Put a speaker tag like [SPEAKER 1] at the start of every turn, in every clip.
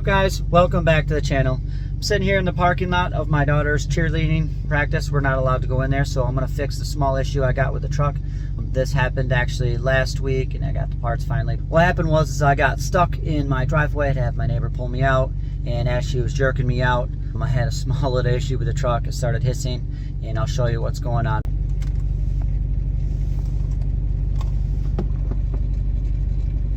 [SPEAKER 1] guys? Welcome back to the channel. I'm sitting here in the parking lot of my daughter's cheerleading practice. We're not allowed to go in there, so I'm going to fix the small issue I got with the truck. This happened actually last week and I got the parts finally. What happened was I got stuck in my driveway. I had to have my neighbor pull me out, and as she was jerking me out, I had a small little issue with the truck. It started hissing, and I'll show you what's going on.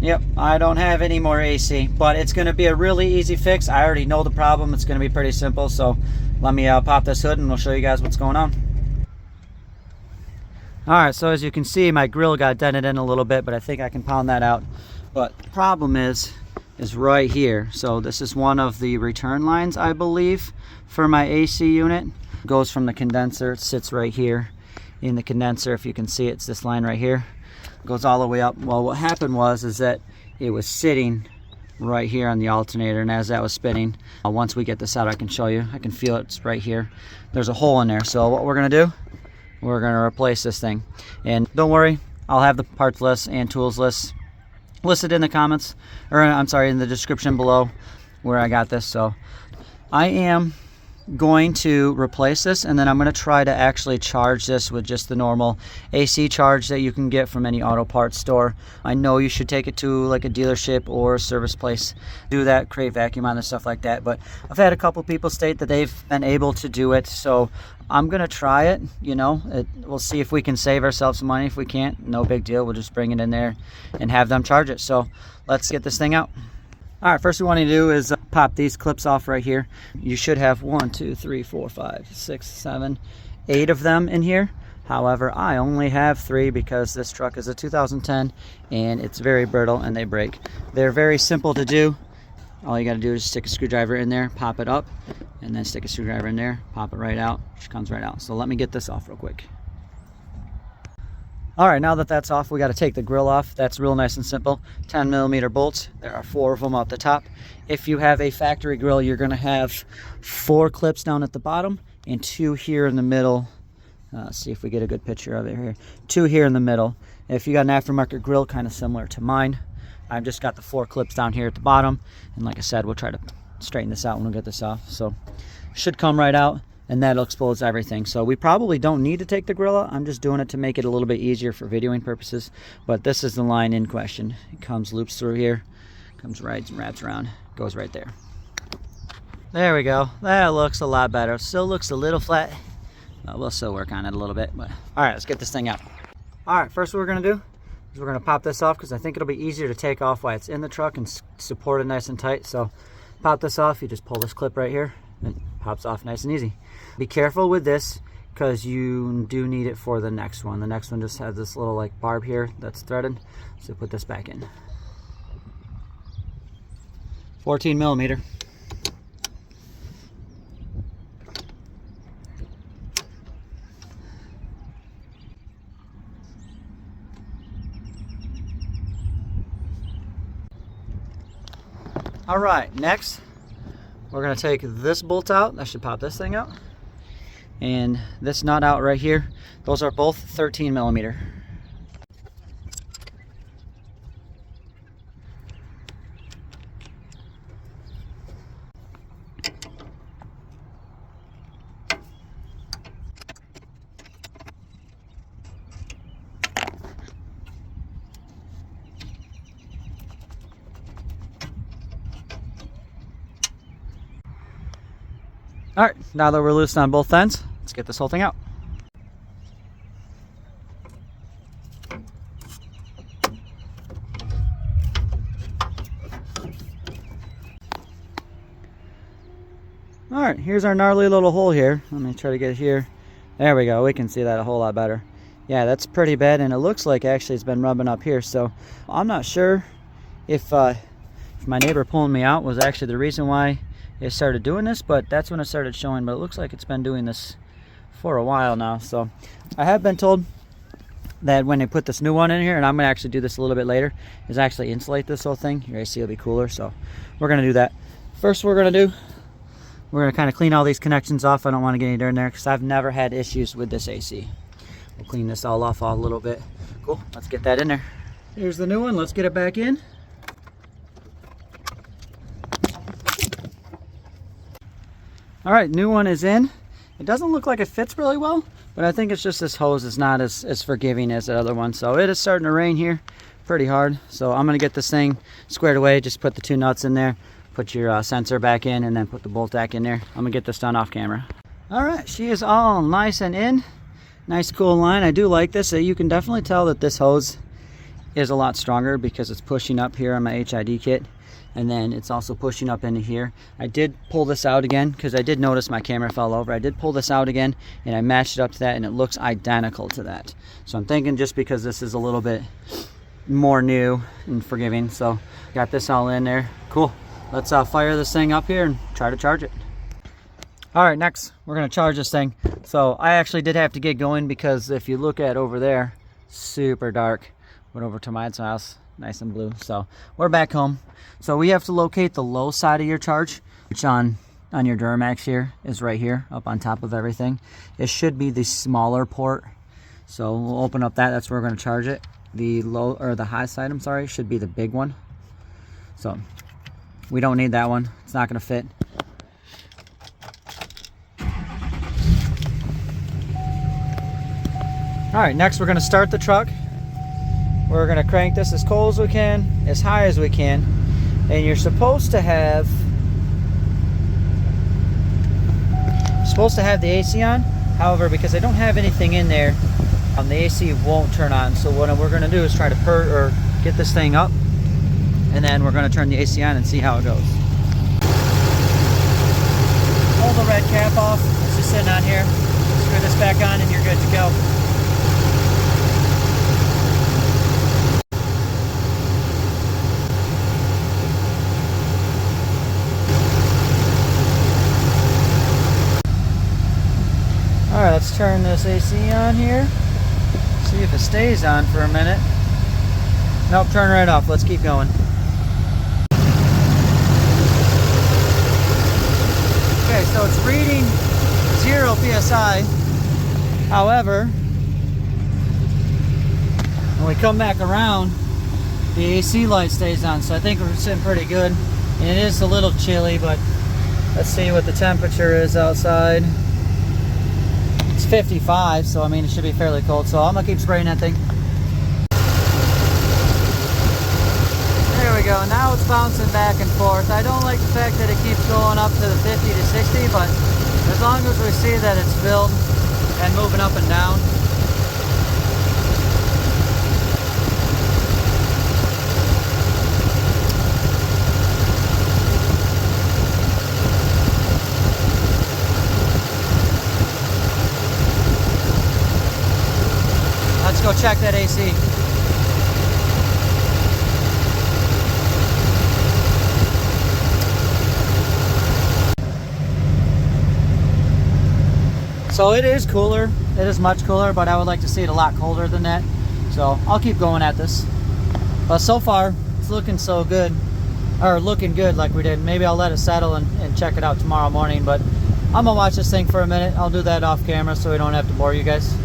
[SPEAKER 1] Yep, I don't have any more AC, but it's going to be a really easy fix. I already know the problem. It's going to be pretty simple, so let me pop this hood and we'll show you guys what's going on. Alright, so as you can see, my grill got dented in a little bit, but I think I can pound that out. But the problem is right here. So this is one of the return lines, I believe, for my AC unit. It goes from the condenser. It sits right here in the condenser. If you can see, it's this line right here. Goes all the way up. Well, what happened was that it was sitting right here on the alternator, and as that was spinning, once we get this out, I can show you. I can feel it's right here. There's a hole in there. So what we're gonna do, we're gonna replace this thing. And don't worry, I'll have the parts list and tools list listed in the comments, or I'm sorry, in the description below where I got this. So I am going to replace this, and then I'm going to try to actually charge this with just the normal AC charge that you can get from any auto parts store. I know you should take it to like a dealership or a service place, do that, create vacuum on and stuff like that, but I've had a couple people state that they've been able to do it, so I'm going to try it. You know, we'll see if we can save ourselves some money. If we can't, no big deal, we'll just bring it in there and have them charge it. So let's get this thing out. All right, first we want to do is pop these clips off right here. You should have 1, 2, 3, 4, 5, 6, 7, 8 of them in here. However, I only have 3 because this truck is a 2010 and it's very brittle and they break. They're very simple to do. All you got to do is stick a screwdriver in there, pop it up, and then stick a screwdriver in there, pop it right out. It comes right out. So let me get this off real quick. All right, now that that's off, we got to take the grill off. That's real nice and simple. 10mm bolts. There are 4 of them at the top. If you have a factory grill, you're going to have 4 clips down at the bottom and 2 here in the middle. See if we get a good picture of it here. 2 here in the middle. If you got an aftermarket grill, kind of similar to mine, I've just got the 4 clips down here at the bottom. And like I said, we'll try to straighten this out when we get this off. So should come right out, and that'll expose everything. So we probably don't need to take the grill out. I'm just doing it to make it a little bit easier for videoing purposes. But this is the line in question. It comes, loops through here, comes right and wraps around, goes right there. There we go. That looks a lot better. Still looks a little flat. We'll still work on it a little bit. But all right, let's get this thing out. All right, first what we're gonna do is we're gonna pop this off because I think it'll be easier to take off while it's in the truck and support it nice and tight. So pop this off. You just pull this clip right here. It pops off nice and easy. Be careful with this because you do need it for the next one. The next one just has this little like barb here that's threaded. So put this back in. 14mm. All right, next we're going to take this bolt out. That should pop this thing out. And this nut out right here. Those are both 13mm. All right, now that we're loose on both ends, let's get this whole thing out. All right, here's our gnarly little hole here. Let me try to get here. There we go, we can see that a whole lot better. Yeah, that's pretty bad, and it looks like actually it's been rubbing up here. So I'm not sure if my neighbor pulling me out was actually the reason why it started doing this, but that's when it started showing. But it looks like it's been doing this for a while now. So I have been told that when they put this new one in here, and I'm gonna actually do this a little bit later, is actually insulate this whole thing. Your AC will be cooler, so we're gonna do that. First we're gonna do, we're gonna kind of clean all these connections off. I don't want to get any dirt in there because I've never had issues with this AC. We'll clean this all off a little bit. Cool, let's get that in there. Here's the new one, let's get it back in. All right, new one is in. It doesn't look like it fits really well, but I think it's just this hose is not as forgiving as the other one. So it is starting to rain here pretty hard. So I'm gonna get this thing squared away. Just put the 2 nuts in there, put your sensor back in, and then put the bolt back in there. I'm gonna get this done off camera. All right, she is all nice and in. Nice cool line. I do like this. You can definitely tell that this hose is a lot stronger because it's pushing up here on my HID kit, and then it's also pushing up into here. I did pull this out again because I did notice my camera fell over. I did pull this out again and I matched it up to that, and it looks identical to that. So I'm thinking just because this is a little bit more new and forgiving, so got this all in there. Cool. Let's fire this thing up here and try to charge it. All right, next we're gonna charge this thing. So I actually did have to get going because if you look at over there, super dark. Went over to my house, nice and blue. So we're back home. So we have to locate the low side of your charge, which on your Duramax here is right here, up on top of everything. It should be the smaller port. So we'll open up that. That's where we're gonna charge it. The low, or the high side, I'm sorry, should be the big one. So we don't need that one. It's not gonna fit. All right, next we're gonna start the truck. We're gonna crank this as cold as we can, as high as we can, and you're supposed to have the AC on. However, because I don't have anything in there, the AC won't turn on. So what we're gonna do is try to get this thing up, and then we're gonna turn the AC on and see how it goes. Pull the red cap off. It's just sitting on here. Screw this back on, and you're good to go. All right, let's turn this AC on here. See if it stays on for a minute. Nope, turn right off. Let's keep going. Okay, so it's reading 0 PSI. However, when we come back around, the AC light stays on. So I think we're sitting pretty good. And it is a little chilly, but let's see what the temperature is outside. 55, so I mean it should be fairly cold, so I'm gonna keep spraying that thing. There we go. Now it's bouncing back and forth. I don't like the fact that it keeps going up to the 50 to 60, but as long as we see that it's filled and moving up and down. Let's go check that AC. So it is cooler. It is much cooler, but I would like to see it a lot colder than that. So I'll keep going at this. But so far, it's looking so good. Or looking good like we did. Maybe I'll let it settle and check it out tomorrow morning. But I'm gonna watch this thing for a minute. I'll do that off camera so we don't have to bore you guys.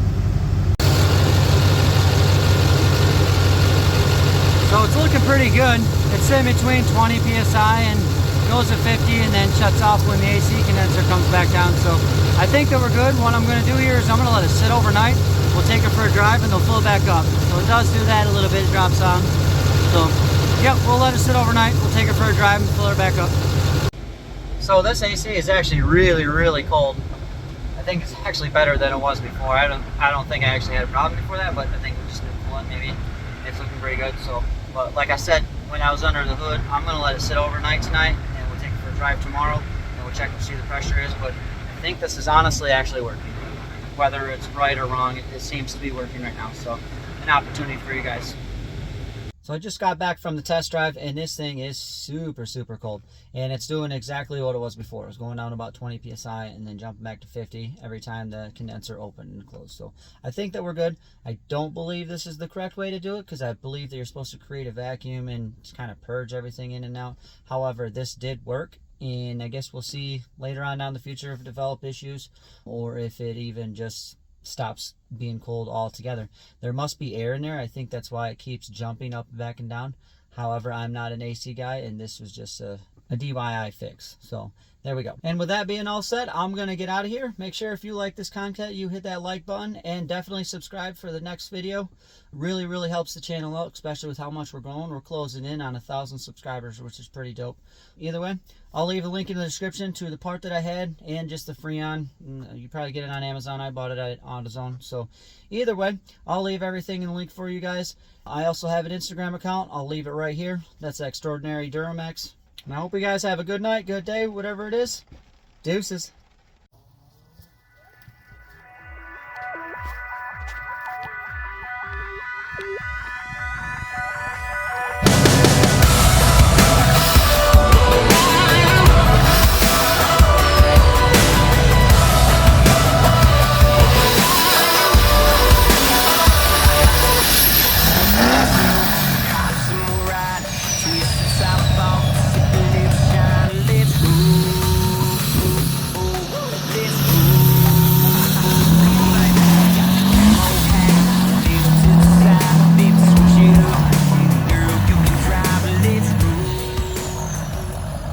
[SPEAKER 1] So it's looking pretty good. It's in between 20 PSI and goes to 50 and then shuts off when the AC condenser comes back down. So I think that we're good. What I'm gonna do here is I'm gonna let it sit overnight. We'll take it for a drive and they'll fill it back up. So it does do that a little bit, it drops on. So yep, we'll let it sit overnight. We'll take it for a drive and fill it back up. So this AC is actually really, really cold. I think it's actually better than it was before. I don't think I actually had a problem before that, but I think we just need to pull it maybe. It's looking pretty good. So, but like I said, when I was under the hood, I'm gonna let it sit overnight tonight, and we'll take it for a drive tomorrow, and we'll check and see what the pressure is. But I think this is honestly actually working. Whether it's right or wrong, it seems to be working right now. So, an opportunity for you guys. So I just got back from the test drive, and this thing is super, super cold. And it's doing exactly what it was before. It was going down about 20 PSI and then jumping back to 50 every time the condenser opened and closed. So I think that we're good. I don't believe this is the correct way to do it because I believe that you're supposed to create a vacuum and kind of purge everything in and out. However, this did work. And I guess we'll see later on down the future if it develops issues or if it even just stops being cold altogether. There must be air in there. I think that's why it keeps jumping up, back, and down. However, I'm not an AC guy, and this was just a DIY fix. So There we go. And with that being all said, I'm going to get out of here. Make sure if you like this content, you hit that like button and definitely subscribe for the next video. Really, really helps the channel out, especially with how much we're growing. We're closing in on 1,000 subscribers, which is pretty dope. Either way, I'll leave a link in the description to the part that I had and just the Freon. You probably get it on Amazon. I bought it at AutoZone. So either way, I'll leave everything in the link for you guys. I also have an Instagram account. I'll leave it right here. That's Xtrodinary Duramax. And I hope you guys have a good night, good day, whatever it is. Deuces.